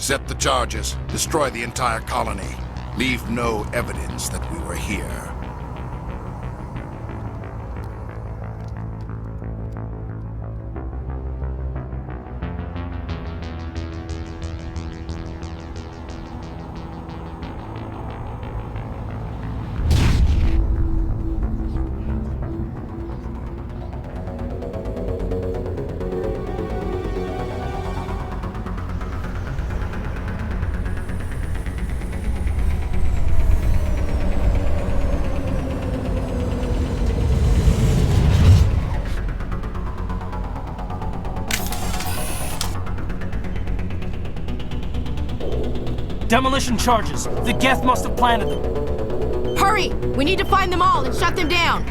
Set the charges. Destroy the entire colony. Leave no evidence that we were here. Demolition charges. The Geth must have planted them. Hurry! We need to find them all and shut them down!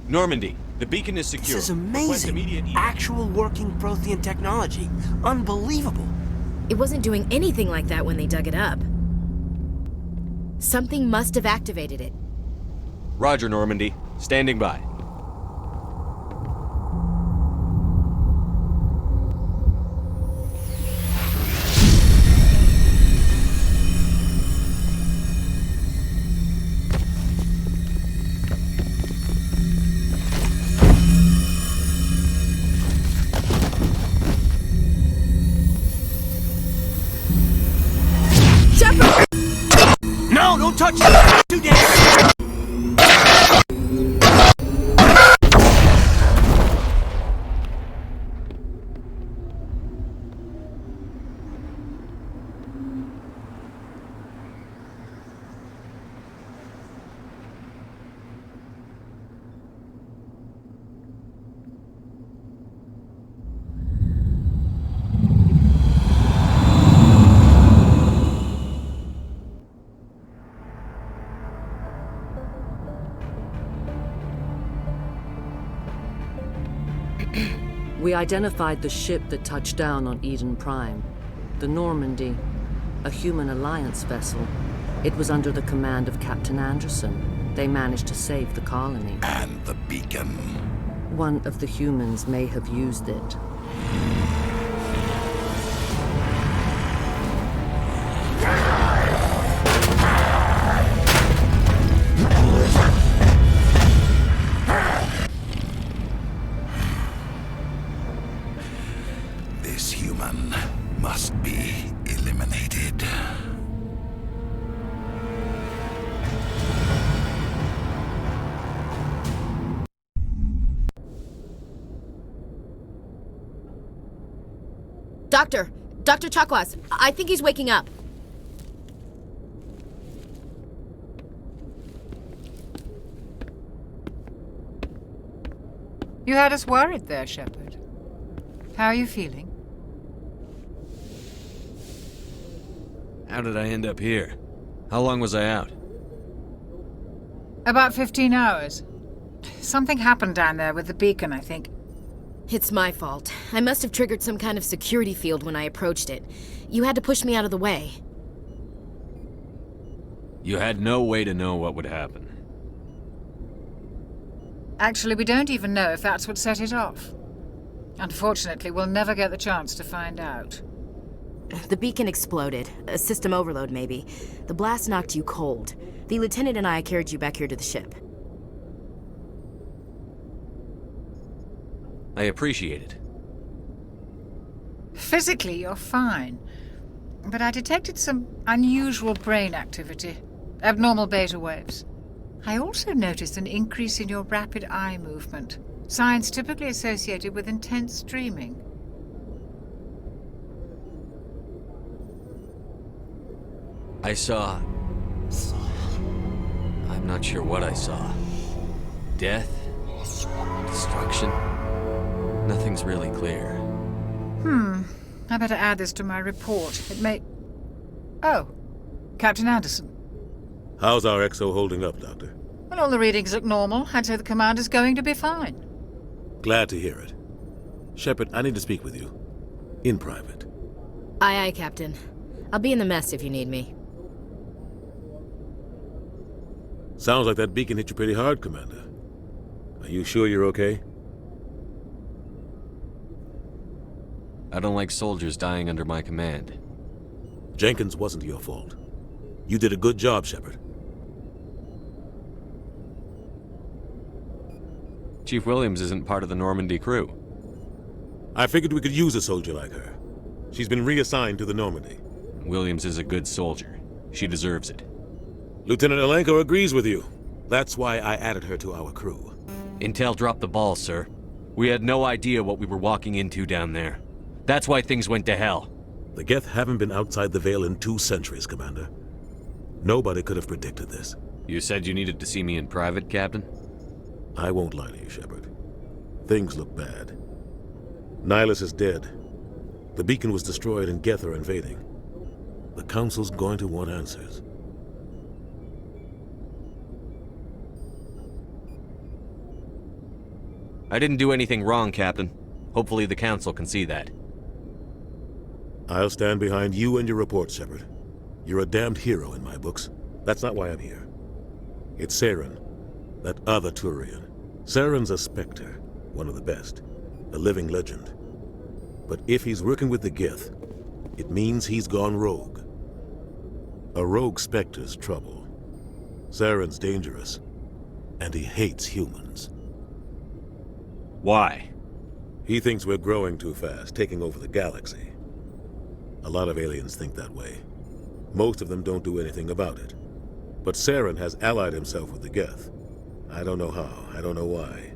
Normandy, the beacon is secure. This is Request amazing. immediate Actual working Prothean technology. Unbelievable. It wasn't doing anything like that when they dug it up. Something must have activated it. Roger, Normandy. Standing by. No, don't touch it! Too damn! We identified the ship that touched down on Eden Prime. The Normandy, a human alliance vessel. It was under the command of Captain Anderson. They managed to save the colony. And the beacon. One of the humans may have used it. This human must be eliminated. Dr. Chakwas, I think he's waking up. You had us worried there, Shepard. How are you feeling? How did I end up here? How long was I out? About 15 hours. Something happened down there with the beacon, I think. It's my fault. I must have triggered some kind of security field when I approached it. You had to push me out of the way. You had no way to know what would happen. Actually, we don't even know if that's what set it off. Unfortunately, we'll never get the chance to find out. The beacon exploded. A system overload, maybe. The blast knocked you cold. The lieutenant and I carried you back here to the ship. I appreciate it. Physically, you're fine. But I detected some unusual brain activity. Abnormal beta waves. I also noticed an increase in your rapid eye movement. Signs typically associated with intense dreaming. I saw... I'm not sure what I saw. Death? Destruction? Nothing's really clear. I better add this to my report. It may... Oh, Captain Anderson. How's our XO holding up, Doctor? Well, all the readings look normal. I'd say the commander's going to be fine. Glad to hear it. Shepard, I need to speak with you. In private. Aye, Captain. I'll be in the mess if you need me. Sounds like that beacon hit you pretty hard, Commander. Are you sure you're okay? I don't like soldiers dying under my command. Jenkins wasn't your fault. You did a good job, Shepard. Chief Williams isn't part of the Normandy crew. I figured we could use a soldier like her. She's been reassigned to the Normandy. Williams is a good soldier. She deserves it. Lieutenant Alenko agrees with you. That's why I added her to our crew. Intel dropped the ball, sir. We had no idea what we were walking into down there. That's why things went to hell. The Geth haven't been outside the Veil in 2 centuries, Commander. Nobody could have predicted this. You said you needed to see me in private, Captain? I won't lie to you, Shepard. Things look bad. Nihilus is dead. The beacon was destroyed and Geth are invading. The Council's going to want answers. I didn't do anything wrong, Captain. Hopefully the Council can see that. I'll stand behind you and your report, Shepard. You're a damned hero in my books. That's not why I'm here. It's Saren, that other Turian. Saren's a Spectre, one of the best, a living legend. But if he's working with the Geth, it means he's gone rogue. A rogue Spectre's trouble. Saren's dangerous, and he hates humans. Why? He thinks we're growing too fast, taking over the galaxy. A lot of aliens think that way. Most of them don't do anything about it. But Saren has allied himself with the Geth. I don't know how, I don't know why.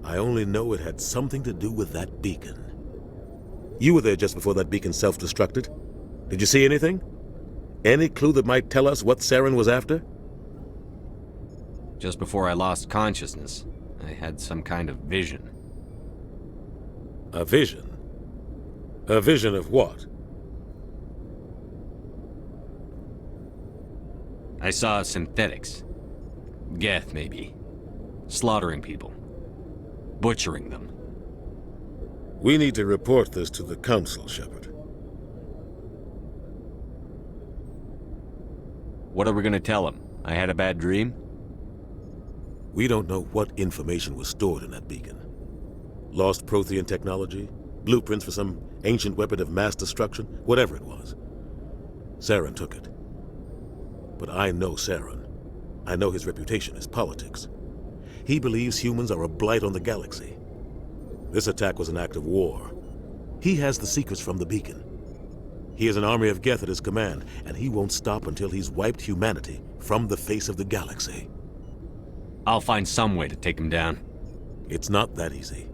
I only know it had something to do with that beacon. You were there just before that beacon self-destructed. Did you see anything? Any clue that might tell us what Saren was after? Just before I lost consciousness, I had some kind of vision. A vision? A vision of what? I saw synthetics. Geth, maybe. Slaughtering people. Butchering them. We need to report this to the Council, Shepard. What are we gonna tell them? I had a bad dream? We don't know what information was stored in that beacon. Lost Prothean technology? Blueprints for some ancient weapon of mass destruction? Whatever it was. Saren took it. But I know Saren. I know his reputation is politics. He believes humans are a blight on the galaxy. This attack was an act of war. He has the secrets from the beacon. He has an army of Geth at his command, and he won't stop until he's wiped humanity from the face of the galaxy. I'll find some way to take him down. It's not that easy.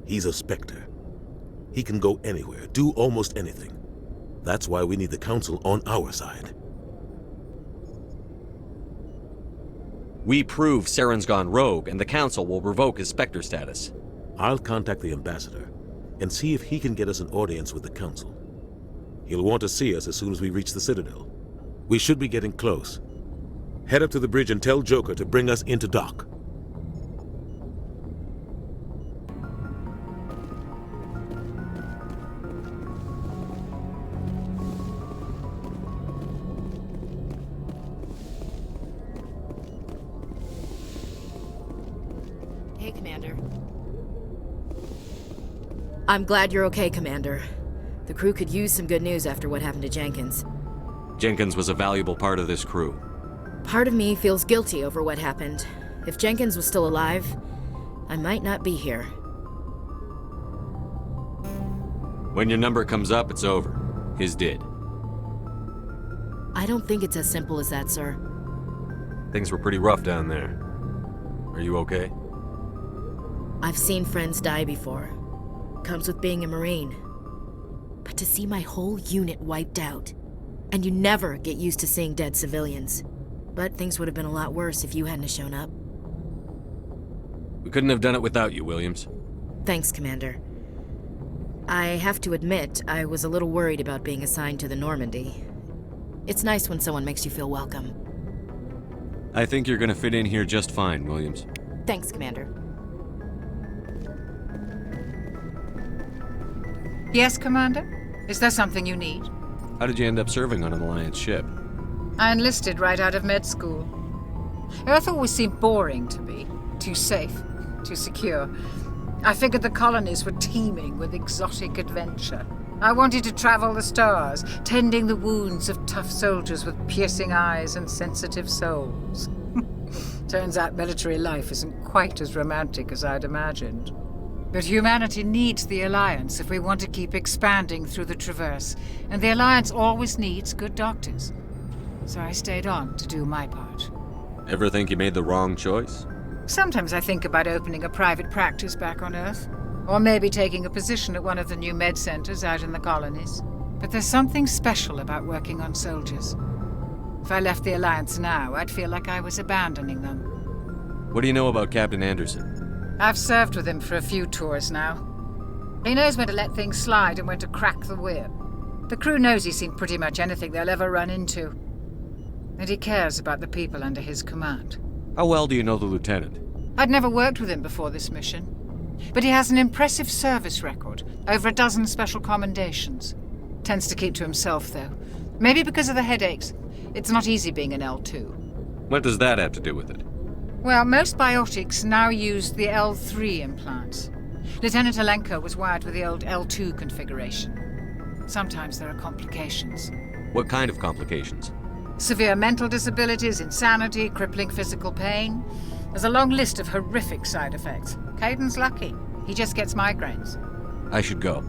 He's a Spectre. He can go anywhere, do almost anything. That's why we need the Council on our side. We prove Saren's gone rogue, and the Council will revoke his Spectre status. I'll contact the Ambassador and see if he can get us an audience with the Council. He'll want to see us as soon as we reach the Citadel. We should be getting close. Head up to the bridge and tell Joker to bring us into dock. Hey, Commander. I'm glad you're okay, Commander. The crew could use some good news after what happened to Jenkins. Jenkins was a valuable part of this crew. Part of me feels guilty over what happened. If Jenkins was still alive, I might not be here. When your number comes up, it's over. His did. I don't think it's as simple as that, sir. Things were pretty rough down there. Are you okay? I've seen friends die before. Comes with being a Marine. But to see my whole unit wiped out, and you never get used to seeing dead civilians. But things would have been a lot worse if you hadn't shown up. We couldn't have done it without you, Williams. Thanks, Commander. I have to admit, I was a little worried about being assigned to the Normandy. It's nice when someone makes you feel welcome. I think you're gonna fit in here just fine, Williams. Thanks, Commander. Yes, Commander? Is there something you need? How did you end up serving on an Alliance ship? I enlisted right out of med school. Earth always seemed boring to me. Too safe, too secure. I figured the colonies were teeming with exotic adventure. I wanted to travel the stars, tending the wounds of tough soldiers with piercing eyes and sensitive souls. Turns out military life isn't quite as romantic as I'd imagined. But humanity needs the Alliance if we want to keep expanding through the Traverse, and the Alliance always needs good doctors. So I stayed on to do my part. Ever think you made the wrong choice? Sometimes I think about opening a private practice back on Earth, or maybe taking a position at one of the new med centers out in the colonies. But there's something special about working on soldiers. If I left the Alliance now, I'd feel like I was abandoning them. What do you know about Captain Anderson? I've served with him for a few tours now. He knows when to let things slide and when to crack the whip. The crew knows he's seen pretty much anything they'll ever run into. And he cares about the people under his command. How well do you know the lieutenant? I'd never worked with him before this mission. But he has an impressive service record, over a dozen special commendations. Tends to keep to himself, though. Maybe because of the headaches. It's not easy being an L2. What does that have to do with it? Well, most biotics now use the L3 implants. Lieutenant Alenko was wired with the old L2 configuration. Sometimes there are complications. What kind of complications? Severe mental disabilities, insanity, crippling physical pain. There's a long list of horrific side effects. Caden's lucky. He just gets migraines. I should go.